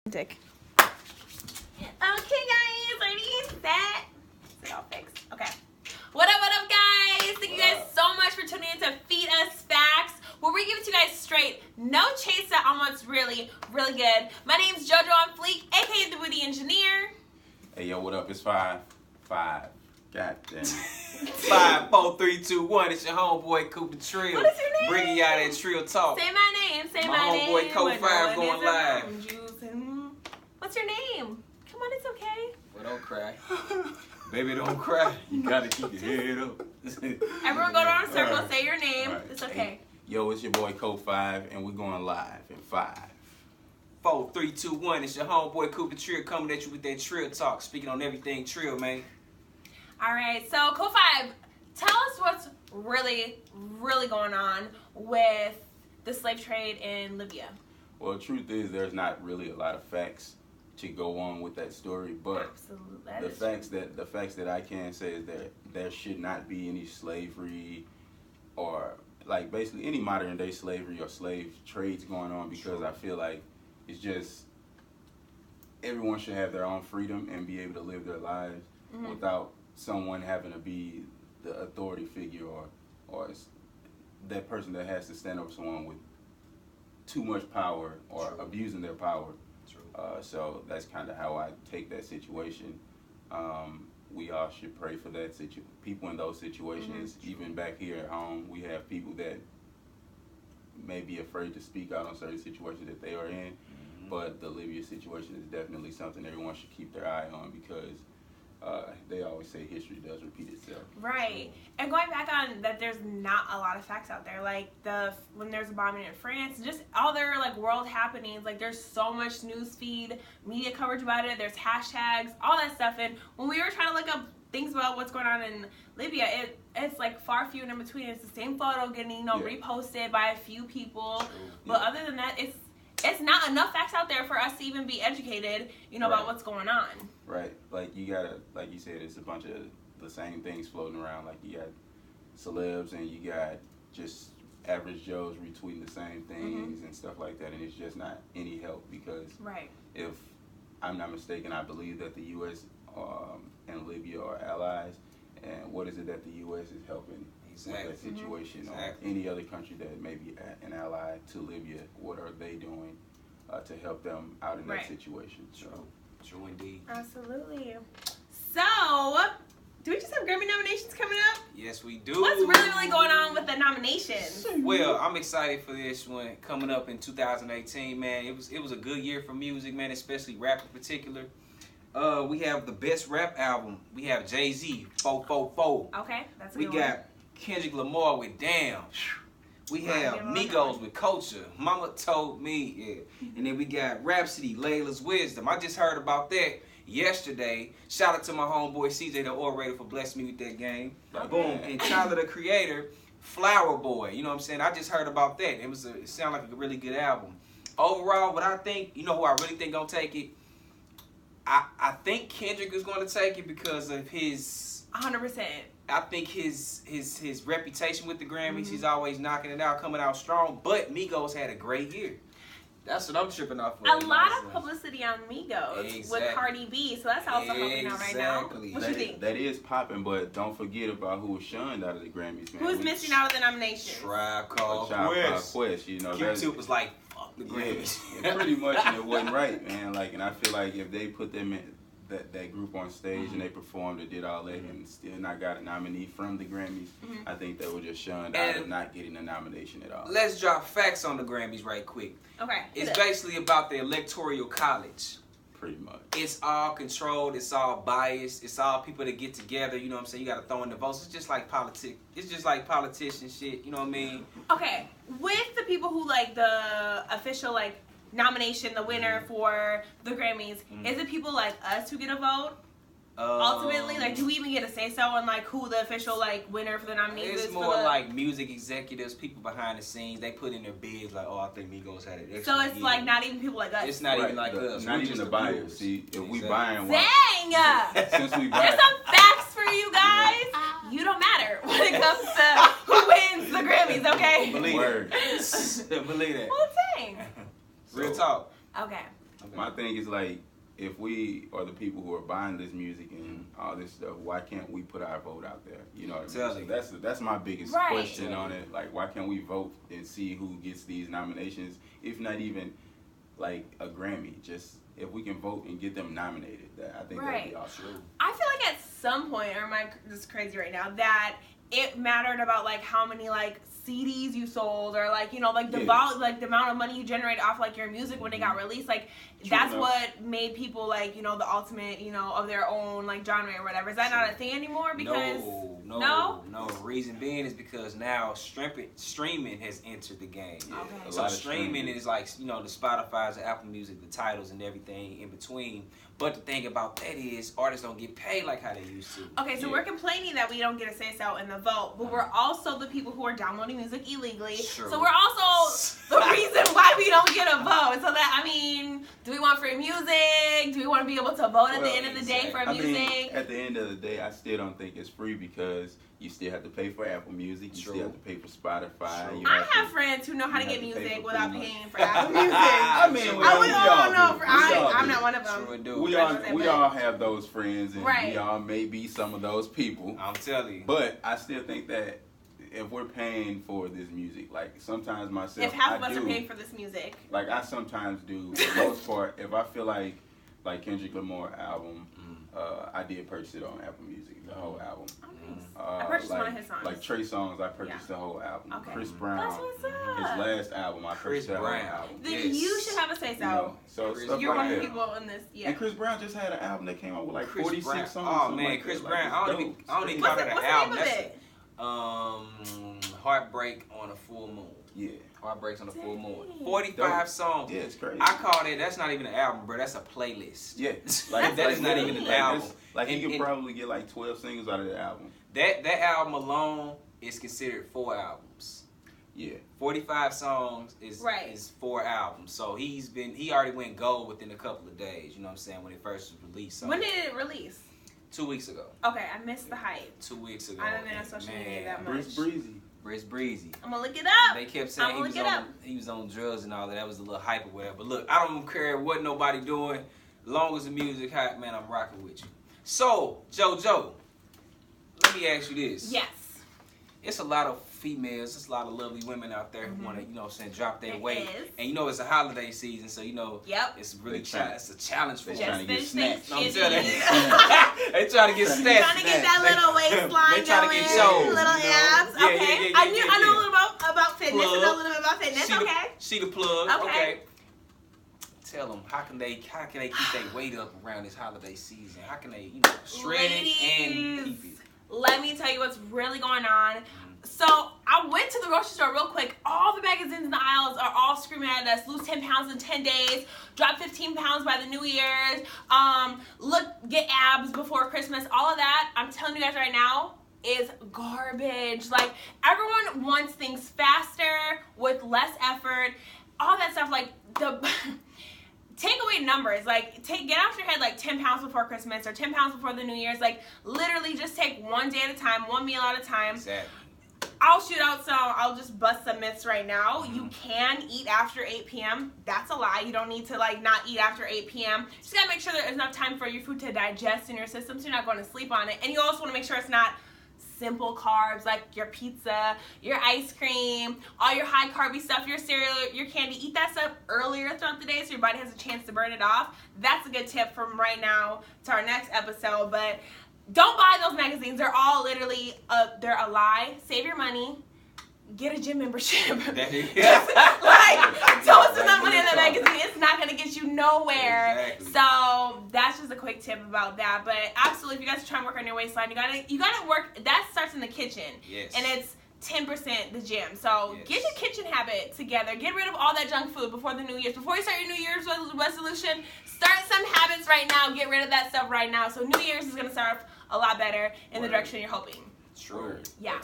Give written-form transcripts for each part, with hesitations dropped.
Okay, guys, ready, set. It's all fixed. Okay. What up, guys? Thank you guys so much for tuning in to Feed Us Faxx, where we give it to you guys straight, no chaser on what's really, really good. My name's JoJo on Fleek, aka the Witty Engineer. Hey, yo, what up? It's 5. God damn. 5, 4, 3, 2, 1. It's your homeboy Coop the Trill. What is your name? Bringing y'all that Trill talk. Say my name. Say my name. My homeboy Code When 5 no one going is live. around you. What's your name? Come on, it's okay. Well, don't cry. Baby, don't cry. You gotta keep your head up. Everyone go down a circle, All right. say your name. All right. It's okay. Hey, yo, it's your boy Code 5, and we're going live in 5. 4, 3, 2, 1. It's your homeboy Coop the Trill coming at you with that Trill talk. Speaking on everything Trill, man. All right, so Code 5, tell us what's really, really going on with the slave trade in Libya. Well, the truth is there's not really a lot of facts to go on with that story, but Absolutely. the facts that I can say is that there should not be any slavery or like basically any modern day slavery or slave trades going on, because I feel like it's just everyone should have their own freedom and be able to live their lives without someone having to be the authority figure or that person that has to stand over someone with too much power or abusing their power. So that's kind of how I take that situation. We all should pray for that people in those situations. Even back here at home, we have people that may be afraid to speak out on certain situations that they are in. But the Libya situation is definitely something everyone should keep their eye on, because they always say history does repeat itself. Right. And going back on that, there's not a lot of facts out there. Like when there's a bombing in France, just all their like world happenings, like there's so much news feed, media coverage about it, there's hashtags, all that stuff. And when we were trying to look up things about what's going on in Libya, it's like far few and in between. It's the same photo getting, reposted by a few people. But other than that, it's not enough facts out there for us to even be educated, about what's going on. Right. Like you gotta, like you said, it's a bunch of the same things floating around. Like you got celebs and you got just average Joes retweeting the same things and stuff like that, and it's just not any help, because if I'm not mistaken, I believe that the U.S. And Libya are allies, and what is it that the U.S. is helping with that situation, or any other country that may be an ally to Libya? What are they doing to help them out in that situation? True indeed. Absolutely. So, do we just have Grammy nominations coming up? Yes, we do. What's really going on with the nominations? Well, I'm excited for this one coming up in 2018, man. It was a good year for music, man, especially rap in particular. We have the best rap album. We have Jay-Z, 444. Okay, that's a We good got one. Kendrick Lamar with Damn. We have Migos with Culture. Mama Told Me, And then we got Rhapsody, Layla's Wisdom. I just heard about that yesterday. Shout out to my homeboy CJ, the orator, for blessing me with that game. Boom. And Tyler, the Creator, Flower Boy. You know what I'm saying? I just heard about that. It sounded like a really good album. Overall, what I think, who I really think gonna take it? I think Kendrick is going to take it because of his 100%. I think his reputation with the Grammys. He's always knocking it out, coming out strong. But Migos had a great year. That's what I'm tripping off of. A lot of publicity on Migos with Cardi B, so that's also helping out right now. What you think? That is popping, but don't forget about who was shunned out of the Grammys, man. Who's missing out of the nomination? Tribe Called Quest. Q-Tip was like, fuck the Grammys. Yeah, pretty much, and it wasn't right, man. Like, and I feel like if they put them in that group on stage and they performed and did all that and still not got a nominee from the Grammys, I think they were just shunned out of not getting a nomination at all. Let's drop facts on the Grammys right quick. Okay. It's basically about the Electoral College. Pretty much. It's all controlled. It's all biased. It's all people that get together. You know what I'm saying? You got to throw in the votes. It's just like politics. It's just like politician shit. You know what I mean? Okay. With the people who like the official nomination, the winner for the Grammys, is it people like us who get a vote? Ultimately, do we even get a say so on who the official winner for the nominees is? It's more like music executives, people behind the scenes. They put in their bids I think Migos had it. So it's not even people like us. It's not even like us. Not even the buyers. See, if we buying one, dang! since we buy, there's some facts for you guys. You don't matter when it comes to who wins the Grammys. Okay. Believe it. Believe that. Well, dang. Real talk. Okay. My thing is like, if we are the people who are buying this music and all this stuff, why can't we put our vote out there? You know what I mean? So that's my biggest question on it. Like, why can't we vote and see who gets these nominations, if not even like a Grammy? Just if we can vote and get them nominated, I think that'd be awesome. I feel like at some point, or am I just crazy right now, that it mattered about like how many like CDs you sold, or like, you know, like the like the amount of money you generate off like your music when it got released. Like that's what made people like, you know, the ultimate, you know, of their own like genre or whatever. Is that not a thing anymore? Because no. The reason being is because now streaming has entered the game. Okay. So streaming is like, you know, the Spotify's, the Apple Music, the titles, and everything in between. But the thing about that is artists don't get paid like how they used to. Okay, so we're complaining that we don't get a say-so in the vote, but we're also the people who are downloading music illegally. Sure. So we're also the reason why we don't get a vote. So that, I mean, do we want free music? Do we want to be able to vote at the end of the day for music? Mean, at the end of the day, I still don't think it's free because you still have to pay for Apple Music. You still have to pay for Spotify. I have friends who know how to get music without paying for Apple Music. I mean, I'm not one of them. We all have those friends, and we all may be some of those people. I'm telling you. But I still think that if we're paying for this music, like sometimes myself, if half of us are paying for this music, like I sometimes do. For the most part, if I feel like Kendrick Lamar album, I did purchase it on Apple Music, the whole album. I purchased one of his songs. Like Trey Songz, I purchased the whole album. Okay. Chris Brown, that's what's up. His last album, I purchased the whole album. Then you should have a say so. You know, so you're one of the that. people in this. Yeah. And Chris Brown just had an album that came out with like Chris 46 Brown. songs. Oh man, like Chris Brown. I don't even call that an album. That's Heartbreak on a Full Moon. Yeah. Heartbreaks on a Full Moon. 45 songs. Yeah, it's crazy. I call it. That's not even an album, bro. That's a playlist. Yeah. Like that is not even an album. Like you could probably get like 12 singles out of the album. That album alone is considered 4 albums. Yeah. 45 songs is 4 albums. So he already went gold within a couple of days. You know what I'm saying? When it first was released. So when did it release? 2 weeks ago. Okay, I missed the hype. 2 weeks ago. I haven't been on social media that much. Briz Breezy. I'm gonna look it up. They kept saying he was on drugs and all that. That was a little hype or whatever. But look, I don't care what nobody doing. Long as the music hot, man, I'm rocking with you. So, JoJo, let me ask you this. Yes. It's a lot of females, it's a lot of lovely women out there who want to, you know what I'm saying, drop their weight. And you know it's a holiday season, so you know it's really it's a challenge for them. Trying to get snatched. I'm telling you. They trying to get snatched. Trying to get that little waistline They trying to get shows. Little abs. Okay. I know a little about fitness. I know a little bit about fitness. See the plug. Okay. Tell them how can they keep their weight up around this holiday season? How can they, you know, shred it and keep it? Let me tell you what's really going on. So I went to the grocery store real quick. All the magazines in the aisles are all screaming at us: lose 10 pounds in 10 days, drop 15 pounds by the New Year's, get abs before Christmas. All of that, I'm telling you guys right now, is garbage. Like, everyone wants things faster with less effort. All that stuff, like take away numbers, like get out your head like 10 pounds before Christmas or 10 pounds before the New Year's. Like, literally just take one day at a time, one meal at a time. Exactly. I'll just bust some myths right now. You can eat after 8 p.m. That's a lie. You don't need to not eat after 8 p.m. Just gotta make sure there's enough time for your food to digest in your system so you're not going to sleep on it. And you also want to make sure it's not simple carbs like your pizza, your ice cream, all your high carby stuff, your cereal, your candy. Eat that stuff earlier throughout the day so your body has a chance to burn it off. That's a good tip from right now to our next episode. But don't buy those magazines. They're all literally they're a lie. Save your money. Get a gym membership. Don't spend that money on that magazine. It's not gonna get you nowhere. Exactly. So that's just a quick tip about that. But absolutely, if you guys are trying to work on your waistline, you gotta work. That starts in the kitchen. Yes. And it's 10% the gym. So get your kitchen habit together. Get rid of all that junk food before the New Year's. Before you start your New Year's resolution, start some habits right now. Get rid of that stuff right now. So New Year's is gonna start a lot better in the direction you're hoping. True. Yeah.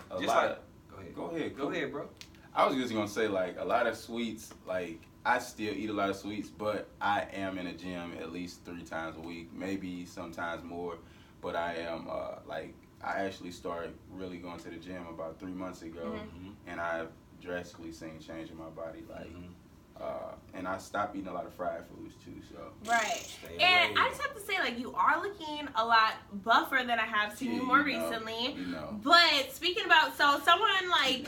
Go ahead, bro. I was just gonna say, like, a lot of sweets, like, I still eat a lot of sweets, but I am in a gym at least 3 times a week, maybe sometimes more. But I am I actually started really going to the gym about 3 months ago, and I've drastically seen change in my body. Like, And I stopped eating a lot of fried foods too. So Right. And I just have to say, like, you are looking a lot buffer than I have seen you more recently. But speaking about, so someone like,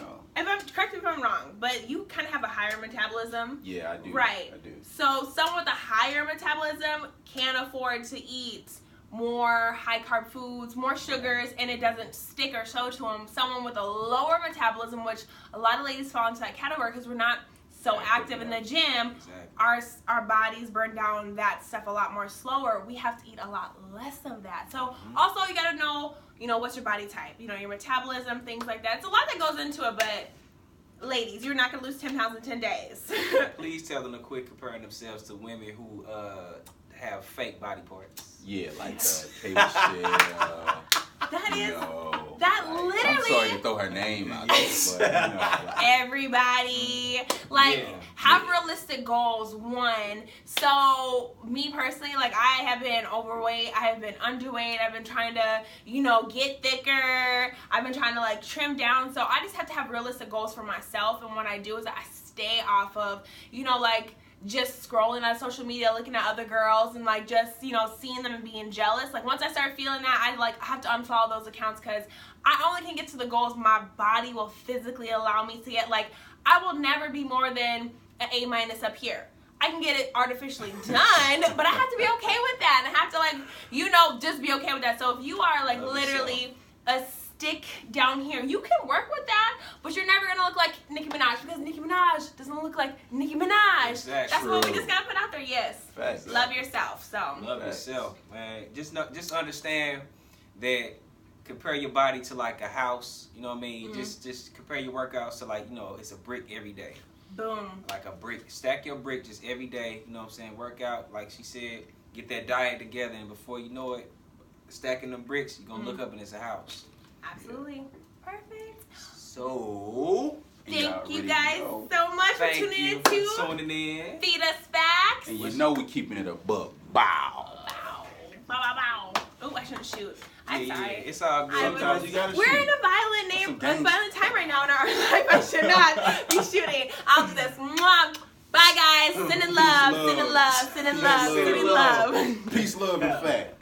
correct me if I'm wrong, but you kind of have a higher metabolism. Yeah, I do. Right. I do. So someone with a higher metabolism can afford to eat more high carb foods, more sugars, and it doesn't stick or show to them. Someone with a lower metabolism, which a lot of ladies fall into that category because we're not so active in the gym, our bodies burn down that stuff a lot more slower. We have to eat a lot less of that. So also you got to know, what's your body type, your metabolism, things like that. It's a lot that goes into it, but ladies, you're not going to lose 10 pounds in 10 days. Please tell them to quit comparing themselves to women who have fake body parts. Yeah, like K-Michelle. That is, literally. I'm sorry to throw her name out there, but everybody, have realistic goals. One, so me personally, I have been overweight, I have been underweight, I've been trying to, get thicker, I've been trying to trim down. So I just have to have realistic goals for myself. And what I do is I stay off of, just scrolling on social media, looking at other girls and just, seeing them and being jealous. Once I start feeling that, I have to unfollow those accounts because I only can get to the goals my body will physically allow me to get. I will never be more than an A- up here. I can get it artificially done, but I have to be okay with that. And I have to just be okay with that. So if you are literally a stick down here, you can work with that, but you're never gonna look like Nicki Minaj because Nicki Minaj doesn't look like Nicki Minaj. Exactly. That's what we just gotta put out there. Yes. Facts. Love yourself. So love yourself, man. Just understand that compare your body to a house. You know what I mean? Just compare your workouts to it's a brick every day. Boom. Like a brick. Stack your brick just every day. You know what I'm saying? Work out, like she said. Get that diet together, and before you know it, stacking them bricks, you're gonna look up and it's a house. Absolutely. Perfect. So, thank you guys so much for tuning in to Feed Us Faxx. And we're keeping it a buck. Bow. Bow. Bow, bow, bow. Oh, I shouldn't shoot. I'm sorry. It's all good. Sometimes you gotta We're shoot. in a violent time right now in our life. I should not be shooting. I'll do this. Mwah. Bye, guys. Send in love. Send in love. Send in love. Send in love. Peace, love, and fact.